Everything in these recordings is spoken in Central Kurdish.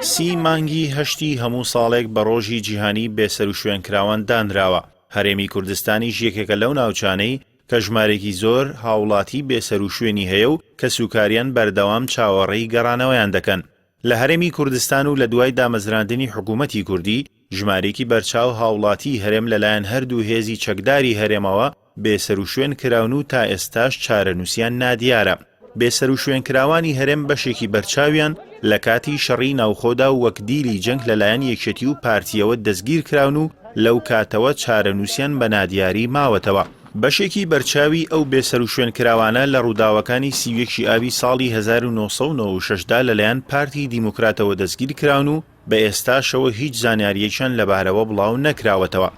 سی مانگی هەشتی هەموو ساڵێک بە ڕۆژی جیهانی بێسەر و شوێنکراوان دانراوە. هەرێمی کوردستانیش یەکێکە لەو ناوچانەی کە ژمارێکی زۆر هاوڵاتی بێسەر و شوێنی هەیە و کە سوکاریان بەردەوام چاوەڕێی گەڕانەوەیان دەکەن. لە هەرێمی کوردستان و لە دوای دامەزراندنی حکوومەتی کوردی ژمارێکی بەرچاو هاوڵاتی هەرێم لەلایەن هەردوو هێزی چەکداری هەرێمەوە بێسەر و شوێن کراون و تا ئێستاش چارەنووسیان نادیارە. بێسەر و شوێنکراوانی هەرێم بەشێکی بەرچاویان لە کاتی شەڕی ناوخۆدا و وەک دیلی جەنگ لەلایەن یەکێتی و پارتیەوە دەستگیر کراون و لەو کاتەوە چارەنووسیان بە نادیاری ماوەتەوە. بەشێکی بەرچاوی ئەو بێسەر و شوێنکراوانە لە ڕووداوەکانی سیوێکی ئاوی ساڵی 1996دا لەلایەن پارتی دیموکراتەوە دەستگیر کراون و بە ئێستاشەوە هیچ زانیاریەکیان لەبارەوە بڵاو نەکراوەتەوە.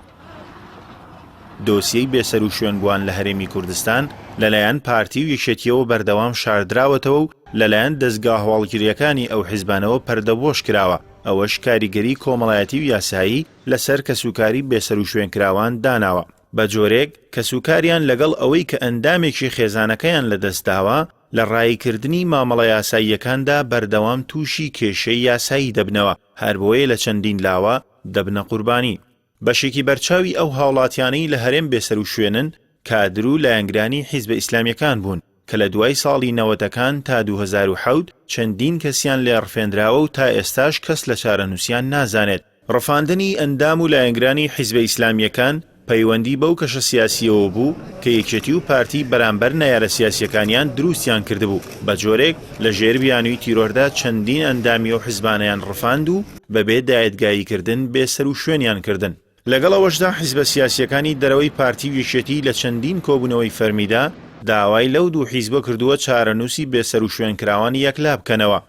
دۆسیەی بێسەر و شوێنبووان لە هەرێمی کوردستان لەلایەن پارتی و یەکێتیەوە بەردەوام شاردراوەتەوە و لەلایەن دەستگا هەواڵگیریەکانی ئەو حیزبانەوە پەردەبۆش کراوە. ئەوەش کاریگەری کۆمەڵایەتی و یاسایی لەسەر کەسوکاری بێسەر و شوێنکراوان داناوە بە جۆرێک کەسوکاریان لەگەڵ ئەوەی کە ئەندامێکی خێزانەکەیان لەدەستداوە لە ڕایکردنی مامەڵە یاساییەکاندا بەردەوام تووشی کێشەی یاسایی دەبنەوە، هەر بۆیە لە چەندین لاوە دەبنە قوربانی. بەشێکی بەرچاوی ئەو هاوڵاتیانەی لە هەرێم بێسەر و شوێنن کادر و لایەنگرانی حیزبە ئیسلامیەکان بوون کە لە دوای ساڵی 90ەکان تا 2007 چەندین کەسیان لێ ڕفێنراوە و تا ئێستاش کەس لە چارەنووسیان نازانێت. ڕفاندنی ئەندام و لایەنگرانی حیزبە ئیسلامیەکان پەیوەندی بەو کەشە سیاسیەوە بوو کە یەکێتی و پارتی بەرامبەر نایارە سیاسیەکانیان دروستیان کردبوو بە جۆرێک لە ژێر بیانووی تیرۆردا چەندین ئەندامی و حیزبانەیان ڕفاند و بەبێ دایەتگاییکردن بێسەر و شوێنیان کردن. لەگەڵەوەشدا حیزبە سیاسیەکانی دەرەوەی پارتی و یەکێتی لە چەندین کۆبوونەوەی فەرمیدا داوای لەو دوو حیزبە کردووە چارەنووسی بێسەر و شوێنکراوانی یەکلا بکەنەوە.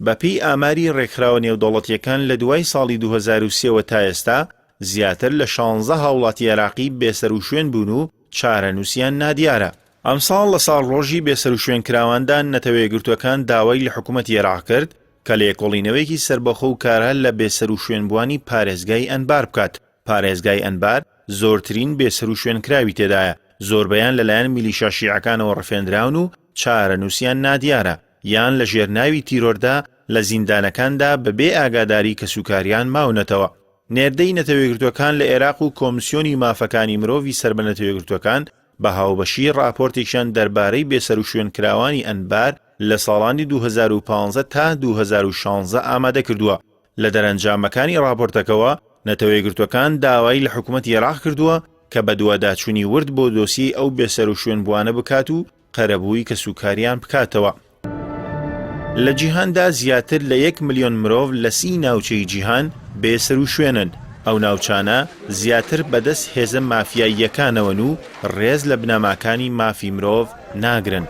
بەپێی ئاماری ڕێکخراوە نێودەوڵەتیەکان لە دوای ساڵی 2003ەوە تا ئێستا زیاتر لە 16 هاوڵاتی عێراقی بێسەر و شوێن بوون و چارەنووسیان نادیارە. ئەمساڵ لە ساڵڕۆژی بێسەر و شوێنکراواندا نەتەوە یەکگرتووەکان داوای لە حکوومەتی عێراق کرد کە لێکۆڵینەوەیەکی سربەخۆ و کارە لە بێسەر و شوێنبوانی پارێزگای ئەنبار بکات. پارێزگای ئەنبار زۆرترین بێسەر و شوێنکراوی تێدایە، زۆربەیان لەلایەن میلیشا شیعەکانەوە ڕفێنراون و چارەنووسیان نادیارە یان لە ژێرناوی تیرۆردا لە زیندانەکاندا بەبێ ئاگاداری کەسوکاریان ماونەتەوە. نێردەی نەتەوەیەکگرتوەکان لە عێراق و کۆمیسیۆنی مافەکانی مرۆڤی سەر بە نەتەوەیەکگرتوەکان بە هاوبەشی راپۆرتێکیان دەربارەی بێسەر و شوێنکراوانی ئەنبار لە ساڵانی 2015 تا 2016 ئامادە کردووە. لە دەرەنجامەکانی راپۆرتەکەوە نەتەوەیەکگرتوەکان داوای لە حکوومەتی عێراق کردووە کە بە دوواداچوونی ورد بۆ دۆسیەی ئەو بێسەر و شوێنبوانە بکات و قەرەبووی کەسوکاریان بکاتەوە. لە جیهاندا زیاتر لە 1 ملیۆن مرۆڤ لە 30 ناوچەی جیهان بێسەر و شوێنن. ئەو ناوچانە زیاتر بەدەست هێزە مافیاییەکانەوەن و ڕێز لە بنەماکانی مافی مرۆڤ ناگرن.